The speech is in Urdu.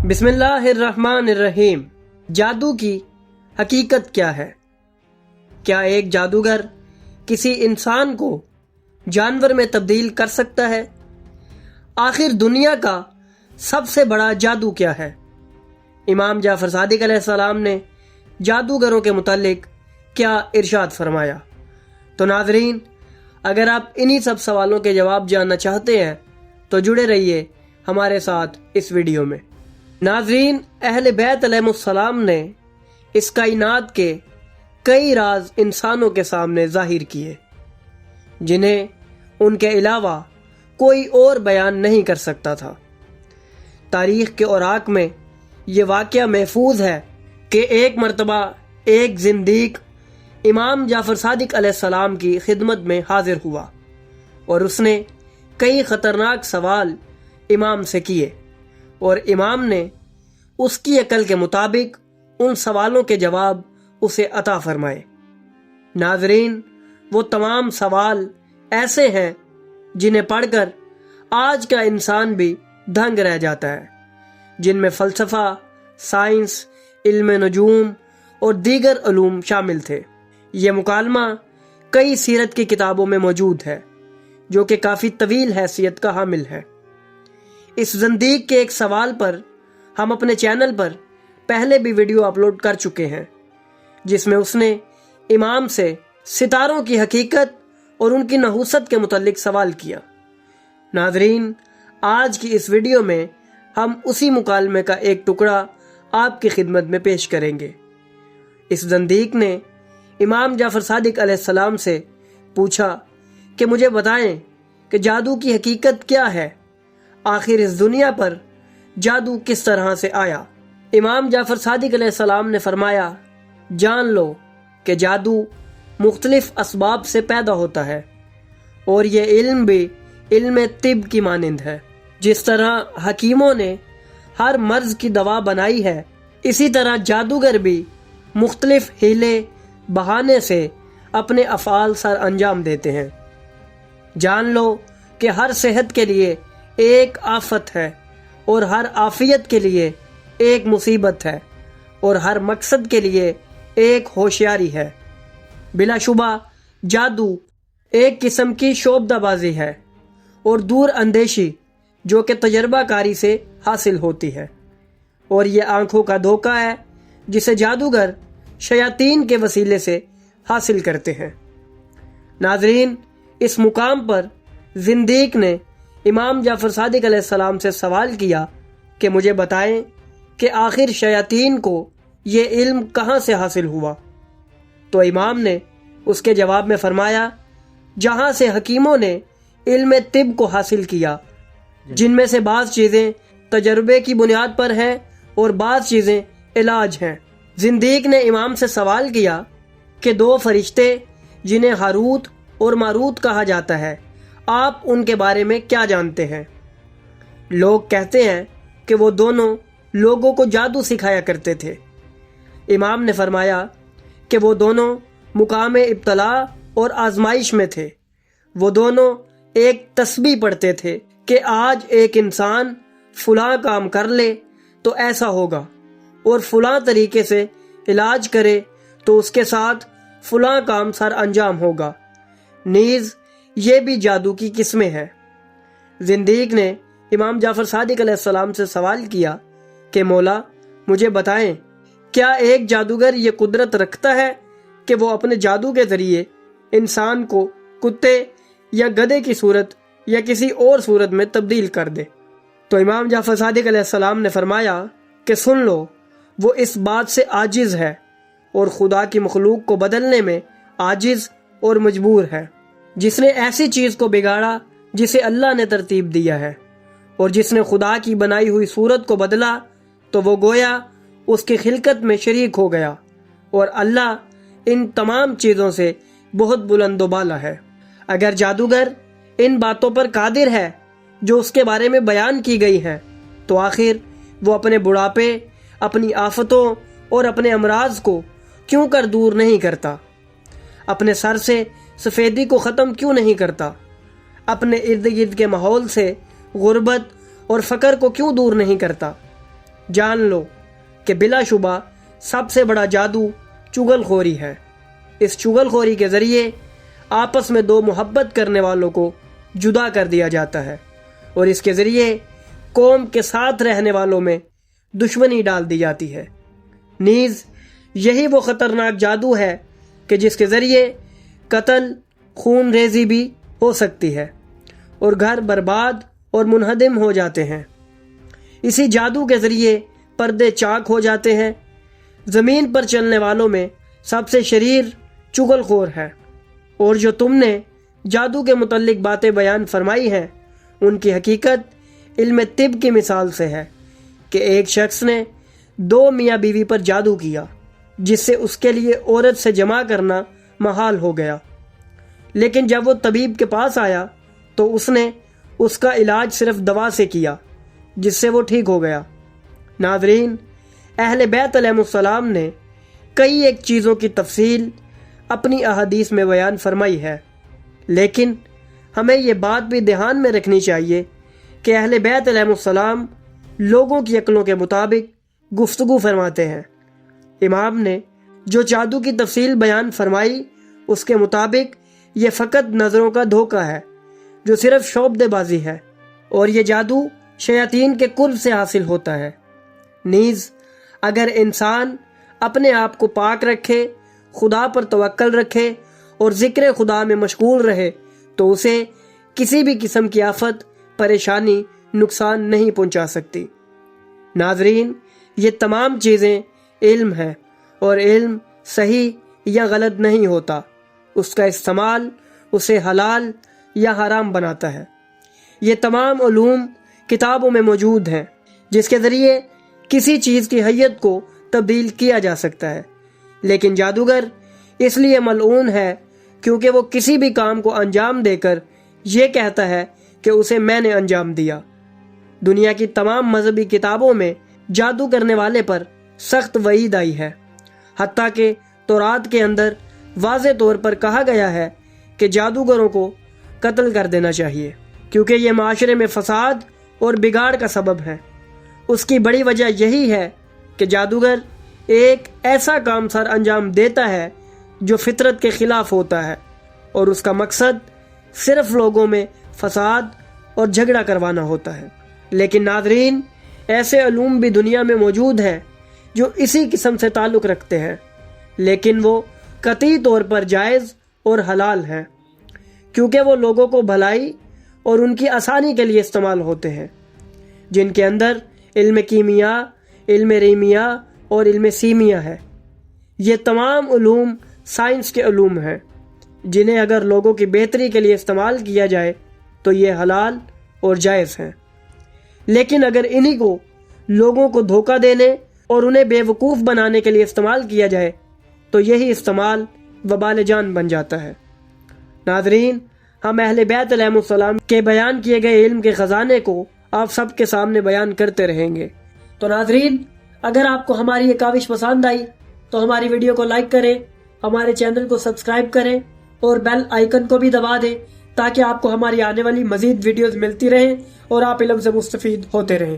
بسم اللہ الرحمن الرحیم۔ جادو کی حقیقت کیا ہے؟ کیا ایک جادوگر کسی انسان کو جانور میں تبدیل کر سکتا ہے؟ آخر دنیا کا سب سے بڑا جادو کیا ہے؟ امام جعفر صادق علیہ السلام نے جادوگروں کے متعلق کیا ارشاد فرمایا؟ تو ناظرین، اگر آپ انہی سب سوالوں کے جواب جاننا چاہتے ہیں تو جڑے رہیے ہمارے ساتھ اس ویڈیو میں۔ ناظرین، اہل بیت علیہ السلام نے اس کائنات کے کئی راز انسانوں کے سامنے ظاہر کیے جنہیں ان کے علاوہ کوئی اور بیان نہیں کر سکتا تھا۔ تاریخ کے اوراق میں یہ واقعہ محفوظ ہے کہ ایک مرتبہ ایک زندیق امام جعفر صادق علیہ السلام کی خدمت میں حاضر ہوا اور اس نے کئی خطرناک سوال امام سے کیے اور امام نے اس کی عقل کے مطابق ان سوالوں کے جواب اسے عطا فرمائے۔ ناظرین، وہ تمام سوال ایسے ہیں جنہیں پڑھ کر آج کا انسان بھی دنگ رہ جاتا ہے، جن میں فلسفہ، سائنس، علم نجوم اور دیگر علوم شامل تھے۔ یہ مکالمہ کئی سیرت کی کتابوں میں موجود ہے جو کہ کافی طویل حیثیت کا حامل ہے۔ اس زندیق کے ایک سوال پر ہم اپنے چینل پر پہلے بھی ویڈیو اپلوڈ کر چکے ہیں، جس میں اس نے امام سے ستاروں کی حقیقت اور ان کی نحوست کے متعلق سوال کیا۔ ناظرین، آج کی اس ویڈیو میں ہم اسی مکالمے کا ایک ٹکڑا آپ کی خدمت میں پیش کریں گے۔ اس زندیق نے امام جعفر صادق علیہ السلام سے پوچھا کہ مجھے بتائیں کہ جادو کی حقیقت کیا ہے؟ آخر اس دنیا پر جادو کس طرح سے آیا؟ امام جعفر صادق علیہ السلام نے فرمایا، جان لو کہ جادو مختلف اسباب سے پیدا ہوتا ہے اور یہ علم بھی علم طب کی مانند ہے۔ جس طرح حکیموں نے ہر مرض کی دوا بنائی ہے، اسی طرح جادوگر بھی مختلف ہیلے بہانے سے اپنے افعال سر انجام دیتے ہیں۔ جان لو کہ ہر صحت کے لیے ایک آفت ہے اور ہر عافیت کے لیے ایک مصیبت ہے اور ہر مقصد کے لیے ایک ہوشیاری ہے۔ بلا شبہ جادو ایک قسم کی شعبدہ بازی ہے اور دور اندیشی جو کہ تجربہ کاری سے حاصل ہوتی ہے، اور یہ آنکھوں کا دھوکہ ہے جسے جادوگر شیاطین کے وسیلے سے حاصل کرتے ہیں۔ ناظرین، اس مقام پر زندیق نے امام جعفر صادق علیہ السلام سے سوال کیا کہ مجھے بتائیں کہ آخر شیاطین کو یہ علم کہاں سے حاصل ہوا؟ تو امام نے اس کے جواب میں فرمایا، جہاں سے حکیموں نے علم طب کو حاصل کیا، جن میں سے بعض چیزیں تجربے کی بنیاد پر ہیں اور بعض چیزیں علاج ہیں۔ زندیق نے امام سے سوال کیا کہ دو فرشتے جنہیں ہاروت اور ماروت کہا جاتا ہے، آپ ان کے بارے میں کیا جانتے ہیں؟ لوگ کہتے ہیں کہ وہ دونوں لوگوں کو جادو سکھایا کرتے تھے۔ امام نے فرمایا کہ وہ دونوں مقام ابتلاء اور آزمائش میں تھے۔ وہ دونوں ایک تسبیح پڑھتے تھے کہ آج ایک انسان فلاں کام کر لے تو ایسا ہوگا، اور فلاں طریقے سے علاج کرے تو اس کے ساتھ فلاں کام سر انجام ہوگا۔ نیز یہ بھی جادو کی قسمیں ہیں۔ زندیق نے امام جعفر صادق علیہ السلام سے سوال کیا کہ مولا، مجھے بتائیں کیا ایک جادوگر یہ قدرت رکھتا ہے کہ وہ اپنے جادو کے ذریعے انسان کو کتے یا گدھے کی صورت یا کسی اور صورت میں تبدیل کر دے؟ تو امام جعفر صادق علیہ السلام نے فرمایا کہ سن لو، وہ اس بات سے عاجز ہے اور خدا کی مخلوق کو بدلنے میں عاجز اور مجبور ہے۔ جس نے ایسی چیز کو بگاڑا جسے اللہ نے ترتیب دیا ہے، اور جس نے خدا کی بنائی ہوئی صورت کو بدلا تو وہ گویا اس کی خلقت میں شریک ہو گیا، اور اللہ ان تمام چیزوں سے بہت بلند و بالا ہے۔ اگر جادوگر ان باتوں پر قادر ہے جو اس کے بارے میں بیان کی گئی ہیں، تو آخر وہ اپنے بڑھاپے، اپنی آفتوں اور اپنے امراض کو کیوں کر دور نہیں کرتا؟ اپنے سر سے سفیدی کو ختم کیوں نہیں کرتا؟ اپنے ارد گرد کے ماحول سے غربت اور فقر کو کیوں دور نہیں کرتا؟ جان لو کہ بلا شبہ سب سے بڑا جادو چغل خوری ہے۔ اس چغل خوری کے ذریعے آپس میں دو محبت کرنے والوں کو جدا کر دیا جاتا ہے، اور اس کے ذریعے قوم کے ساتھ رہنے والوں میں دشمنی ڈال دی جاتی ہے۔ نیز یہی وہ خطرناک جادو ہے کہ جس کے ذریعے قتل، خون ریزی بھی ہو سکتی ہے اور گھر برباد اور منہدم ہو جاتے ہیں۔ اسی جادو کے ذریعے پردے چاک ہو جاتے ہیں۔ زمین پر چلنے والوں میں سب سے شریر چغل خور ہے، اور جو تم نے جادو کے متعلق باتیں بیان فرمائی ہیں ان کی حقیقت علم طب کی مثال سے ہے کہ ایک شخص نے 2 میاں بیوی پر جادو کیا جس سے اس کے لیے عورت سے جمع کرنا محال ہو گیا، لیکن جب وہ طبیب کے پاس آیا تو اس نے اس کا علاج صرف دوا سے کیا جس سے وہ ٹھیک ہو گیا۔ ناظرین، اہل بیت علیہ السلام نے کئی ایک چیزوں کی تفصیل اپنی احادیث میں بیان فرمائی ہے، لیکن ہمیں یہ بات بھی دھیان میں رکھنی چاہیے کہ اہل بیت علیہ السلام لوگوں کی عقلوں کے مطابق گفتگو فرماتے ہیں۔ امام نے جو جادو کی تفصیل بیان فرمائی اس کے مطابق یہ فقط نظروں کا دھوکہ ہے جو صرف شعبدے بازی ہے، اور یہ جادو شیاطین کے قرب سے حاصل ہوتا ہے۔ نیز اگر انسان اپنے آپ کو پاک رکھے، خدا پر توکل رکھے اور ذکر خدا میں مشغول رہے تو اسے کسی بھی قسم کی آفت، پریشانی، نقصان نہیں پہنچا سکتی۔ ناظرین، یہ تمام چیزیں علم ہے، اور علم صحیح یا غلط نہیں ہوتا، اس کا استعمال اسے حلال یا حرام بناتا ہے۔ یہ تمام علوم کتابوں میں موجود ہیں جس کے ذریعے کسی چیز کی حیت کو تبدیل کیا جا سکتا ہے، لیکن جادوگر اس لیے ملعون ہے کیونکہ وہ کسی بھی کام کو انجام دے کر یہ کہتا ہے کہ اسے میں نے انجام دیا۔ دنیا کی تمام مذہبی کتابوں میں جادو کرنے والے پر سخت وعید آئی ہے، حتیٰ کہ تورات کے اندر واضح طور پر کہا گیا ہے کہ جادوگروں کو قتل کر دینا چاہیے کیونکہ یہ معاشرے میں فساد اور بگاڑ کا سبب ہے۔ اس کی بڑی وجہ یہی ہے کہ جادوگر ایک ایسا کام سر انجام دیتا ہے جو فطرت کے خلاف ہوتا ہے، اور اس کا مقصد صرف لوگوں میں فساد اور جھگڑا کروانا ہوتا ہے۔ لیکن ناظرین، ایسے علوم بھی دنیا میں موجود ہیں جو اسی قسم سے تعلق رکھتے ہیں، لیکن وہ قطعی طور پر جائز اور حلال ہیں کیونکہ وہ لوگوں کو بھلائی اور ان کی آسانی کے لیے استعمال ہوتے ہیں، جن کے اندر علم کیمیا، علم ریمیا اور علم سیمیا ہے۔ یہ تمام علوم سائنس کے علوم ہیں جنہیں اگر لوگوں کی بہتری کے لیے استعمال کیا جائے تو یہ حلال اور جائز ہیں، لیکن اگر انہی کو لوگوں کو دھوکہ دینے اور انہیں بے وقوف بنانے کے لیے استعمال کیا جائے تو یہی استعمال وبال جان بن جاتا ہے۔ ناظرین، ہم اہل بیت علیہ السلام کے بیان کیے گئے علم کے خزانے کو آپ سب کے سامنے بیان کرتے رہیں گے۔ تو ناظرین، اگر آپ کو ہماری یہ کاوش پسند آئی تو ہماری ویڈیو کو لائک کریں، ہمارے چینل کو سبسکرائب کریں اور بیل آئیکن کو بھی دبا دیں تاکہ آپ کو ہماری آنے والی مزید ویڈیوز ملتی رہیں اور آپ علم سے مستفید ہوتے رہیں۔